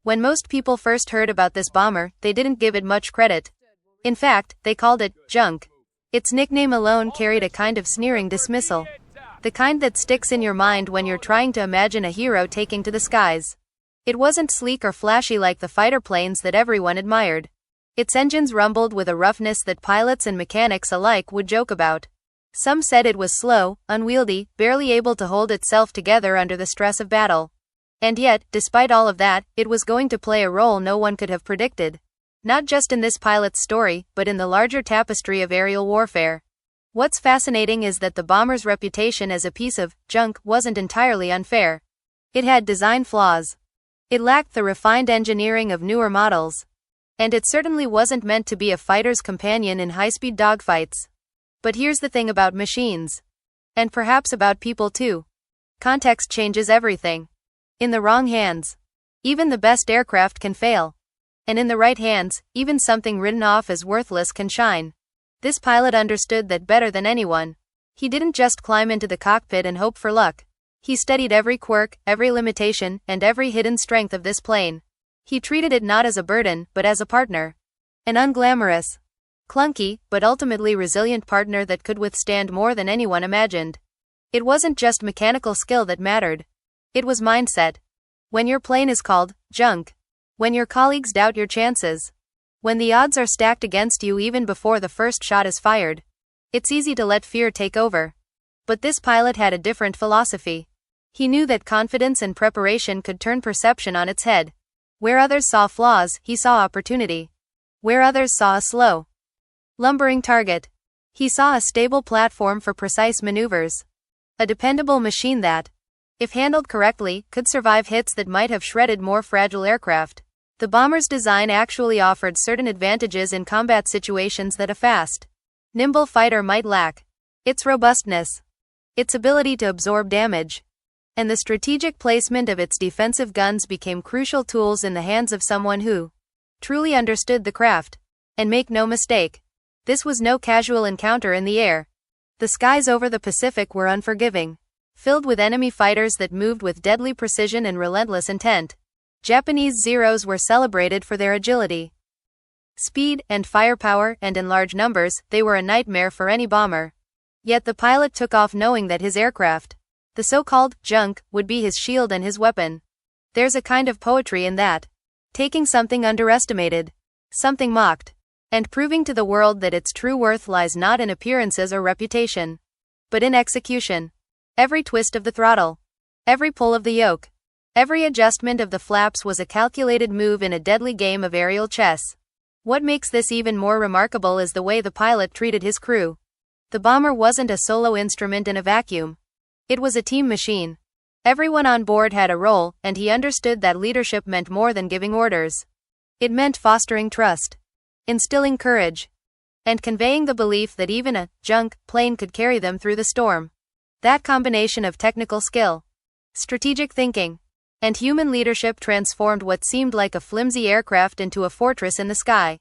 When most people first heard about this bomber, they didn't give it much credit. In fact, they called it junk. Its nickname alone carried a kind of sneering dismissal. The kind that sticks in your mind when you're trying to imagine a hero taking to the skies. It wasn't sleek or flashy like the fighter planes that everyone admired. Its engines rumbled with a roughness that pilots and mechanics alike would joke about. Some said it was slow, unwieldy, barely able to hold itself together under the stress of battle. And yet, despite all of that, it was going to play a role no one could have predicted. Not just in this pilot's story, but in the larger tapestry of aerial warfare. What's fascinating is that the bomber's reputation as a piece of junk wasn't entirely unfair. It had design flaws. It lacked the refined engineering of newer models. And it certainly wasn't meant to be a fighter's companion in high-speed dogfights. But here's the thing about machines. And perhaps about people too. Context changes everything. In the wrong hands, even the best aircraft can fail. And in the right hands, even something written off as worthless can shine. This pilot understood that better than anyone. He didn't just climb into the cockpit and hope for luck. He studied every quirk, every limitation, and every hidden strength of this plane. He treated it not as a burden, but as a partner. An unglamorous, clunky, but ultimately resilient partner that could withstand more than anyone imagined. It wasn't just mechanical skill that mattered. It was mindset. When your plane is called junk. When your colleagues doubt your chances. When the odds are stacked against you even before the first shot is fired. It's easy to let fear take over. But this pilot had a different philosophy. He knew that confidence and preparation could turn perception on its head. Where others saw flaws, he saw opportunity. Where others saw a slow, lumbering target, he saw a stable platform for precise maneuvers. A dependable machine that, if handled correctly, could survive hits that might have shredded more fragile aircraft. The bomber's design actually offered certain advantages in combat situations that a fast, nimble fighter might lack. Its robustness, its ability to absorb damage, and the strategic placement of its defensive guns became crucial tools in the hands of someone who truly understood the craft. And make no mistake, this was no casual encounter in the air. The skies over the Pacific were unforgiving, filled with enemy fighters that moved with deadly precision and relentless intent. Japanese Zeros were celebrated for their agility, speed, and firepower, and in large numbers, they were a nightmare for any bomber. Yet the pilot took off knowing that his aircraft, the so-called junk, would be his shield and his weapon. There's a kind of poetry in that. Taking something underestimated, something mocked, and proving to the world that its true worth lies not in appearances or reputation, but in execution. Every twist of the throttle, every pull of the yoke, every adjustment of the flaps was a calculated move in a deadly game of aerial chess. What makes this even more remarkable is the way the pilot treated his crew. The bomber wasn't a solo instrument in a vacuum. It was a team machine. Everyone on board had a role, and he understood that leadership meant more than giving orders. It meant fostering trust, instilling courage, and conveying the belief that even a junk plane could carry them through the storm. That combination of technical skill, strategic thinking, and human leadership transformed what seemed like a flimsy aircraft into a fortress in the sky.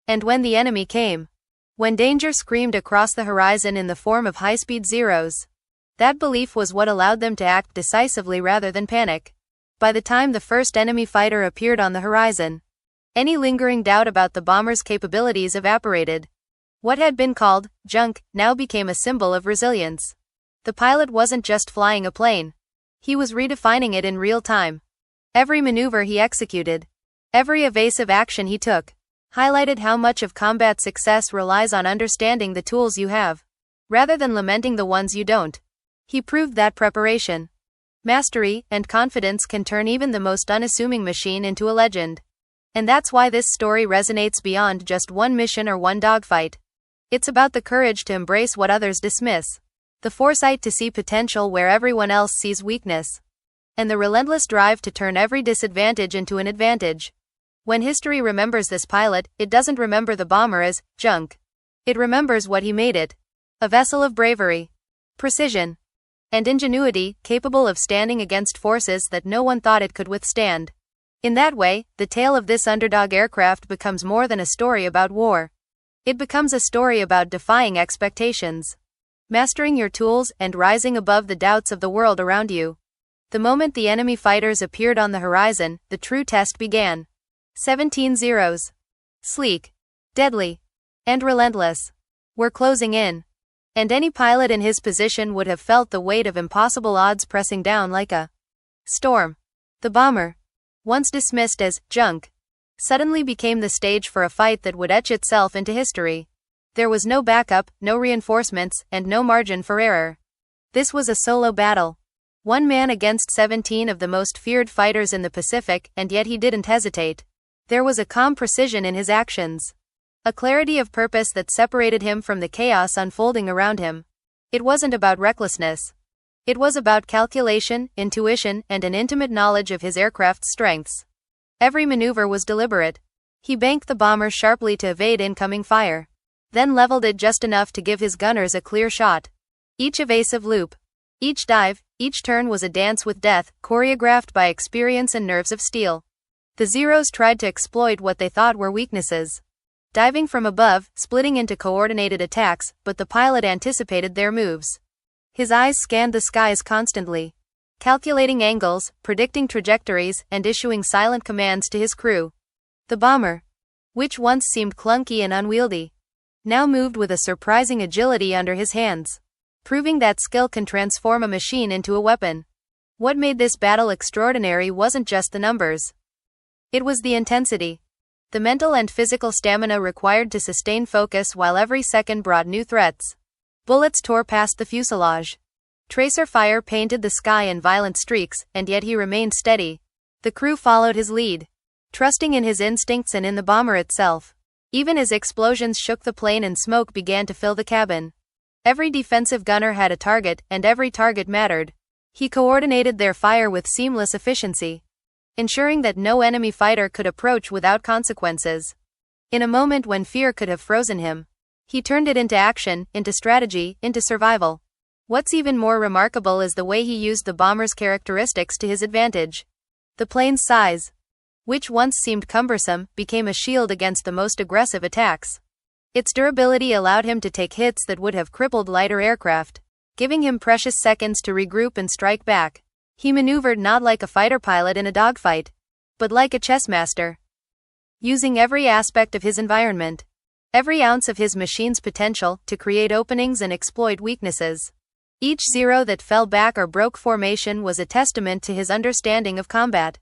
And when the enemy came, when danger screamed across the horizon in the form of high-speed Zeros, that belief was what allowed them to act decisively rather than panic. By the time the first enemy fighter appeared on the horizon, any lingering doubt about the bomber's capabilities evaporated. What had been called junk now became a symbol of resilience. The pilot wasn't just flying a plane. He was redefining it in real time. Every maneuver he executed, every evasive action he took, highlighted how much of combat success relies on understanding the tools you have, rather than lamenting the ones you don't. He proved that preparation, mastery, and confidence can turn even the most unassuming machine into a legend. And that's why this story resonates beyond just one mission or one dogfight. It's about the courage to embrace what others dismiss, the foresight to see potential where everyone else sees weakness, and the relentless drive to turn every disadvantage into an advantage. When history remembers this pilot, it doesn't remember the bomber as junk. It remembers what he made it. A vessel of bravery, precision, and ingenuity, capable of standing against forces that no one thought it could withstand. In that way, the tale of this underdog aircraft becomes more than a story about war. It becomes a story about defying expectations, mastering your tools, and rising above the doubts of the world around you. The moment the enemy fighters appeared on the horizon, the true test began. 17 Zeros. Sleek, deadly, and relentless, were closing in. And any pilot in his position would have felt the weight of impossible odds pressing down like a storm. The bomber, once dismissed as junk, suddenly became the stage for a fight that would etch itself into history. There was no backup, no reinforcements, and no margin for error. This was a solo battle. One man against 17 of the most feared fighters in the Pacific, and yet he didn't hesitate. There was a calm precision in his actions. A clarity of purpose that separated him from the chaos unfolding around him. It wasn't about recklessness. It was about calculation, intuition, and an intimate knowledge of his aircraft's strengths. Every maneuver was deliberate. He banked the bomber sharply to evade incoming fire, then leveled it just enough to give his gunners a clear shot. Each evasive loop, each dive, each turn was a dance with death, choreographed by experience and nerves of steel. The Zeros tried to exploit what they thought were weaknesses, diving from above, splitting into coordinated attacks, but the pilot anticipated their moves. His eyes scanned the skies constantly, calculating angles, predicting trajectories, and issuing silent commands to his crew. The bomber, which once seemed clunky and unwieldy, now moved with a surprising agility under his hands, proving that skill can transform a machine into a weapon. What made this battle extraordinary wasn't just the numbers. It was the intensity. The mental and physical stamina required to sustain focus while every second brought new threats. Bullets tore past the fuselage. Tracer fire painted the sky in violent streaks, and yet he remained steady. The crew followed his lead, trusting in his instincts and in the bomber itself. Even as explosions shook the plane and smoke began to fill the cabin. Every defensive gunner had a target, and every target mattered. He coordinated their fire with seamless efficiency, ensuring that no enemy fighter could approach without consequences. In a moment when fear could have frozen him, he turned it into action, into strategy, into survival. What's even more remarkable is the way he used the bomber's characteristics to his advantage. The plane's size, which once seemed cumbersome, became a shield against the most aggressive attacks. Its durability allowed him to take hits that would have crippled lighter aircraft, giving him precious seconds to regroup and strike back. He maneuvered not like a fighter pilot in a dogfight, but like a chess master, using every aspect of his environment, every ounce of his machine's potential, to create openings and exploit weaknesses. Each zero that fell back or broke formation was a testament to his understanding of combat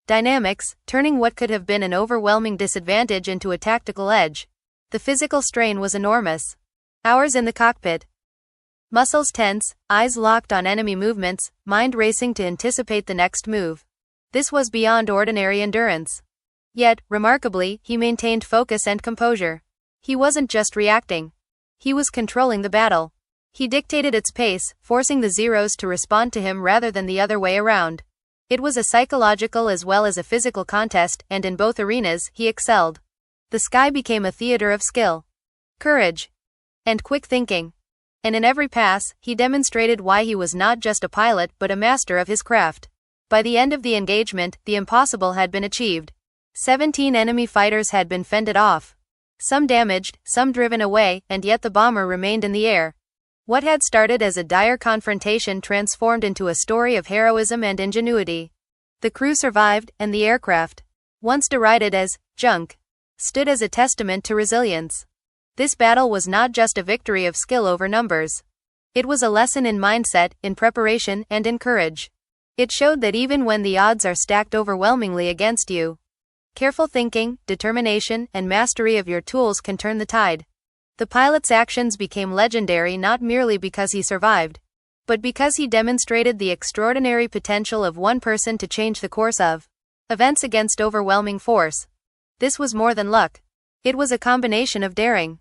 dynamics, turning what could have been an overwhelming disadvantage into a tactical edge. The physical strain was enormous. Hours in the cockpit, muscles tense, eyes locked on enemy movements, mind racing to anticipate the next move. This was beyond ordinary endurance. Yet, remarkably, he maintained focus and composure. He wasn't just reacting. He was controlling the battle. He dictated its pace, forcing the Zeros to respond to him rather than the other way around. It was a psychological as well as a physical contest, and in both arenas, he excelled. The sky became a theater of skill, courage, and quick thinking. And in every pass, he demonstrated why he was not just a pilot but a master of his craft. By the end of the engagement, the impossible had been achieved. 17 enemy fighters had been fended off, some damaged, some driven away, and yet the bomber remained in the air. What had started as a dire confrontation transformed into a story of heroism and ingenuity. The crew survived, and the aircraft, once derided as junk, stood as a testament to resilience. This battle was not just a victory of skill over numbers. It was a lesson in mindset, in preparation, and in courage. It showed that even when the odds are stacked overwhelmingly against you, careful thinking, determination, and mastery of your tools can turn the tide. The pilot's actions became legendary not merely because he survived, but because he demonstrated the extraordinary potential of one person to change the course of events against overwhelming force. This was more than luck. It was a combination of daring,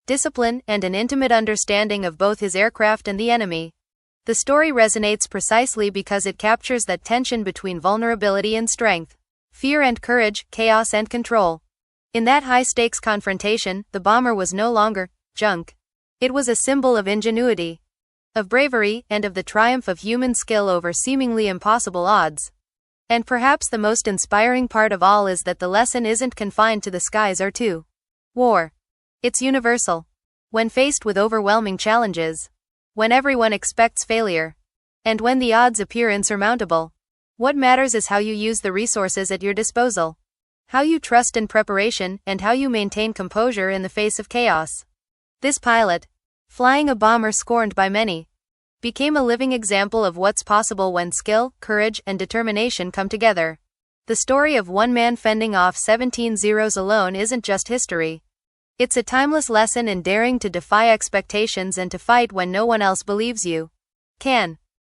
discipline, and an intimate understanding of both his aircraft and the enemy. The story resonates precisely because it captures that tension between vulnerability and strength, fear and courage, chaos and control. In that high-stakes confrontation, the bomber was no longer junk. It was a symbol of ingenuity, of bravery, and of the triumph of human skill over seemingly impossible odds. And perhaps the most inspiring part of all is that the lesson isn't confined to the skies or to war. It's universal. When faced with overwhelming challenges, when everyone expects failure, And when the odds appear insurmountable, what matters is how you use the resources at your disposal, how you trust in preparation, and how you maintain composure in the face of chaos. This pilot, flying a bomber scorned by many, became a living example of what's possible when skill, courage, and determination come together. The story of one man fending off 17 Zeros alone isn't just history. It's a timeless lesson in daring to defy expectations and to fight when no one else believes you can.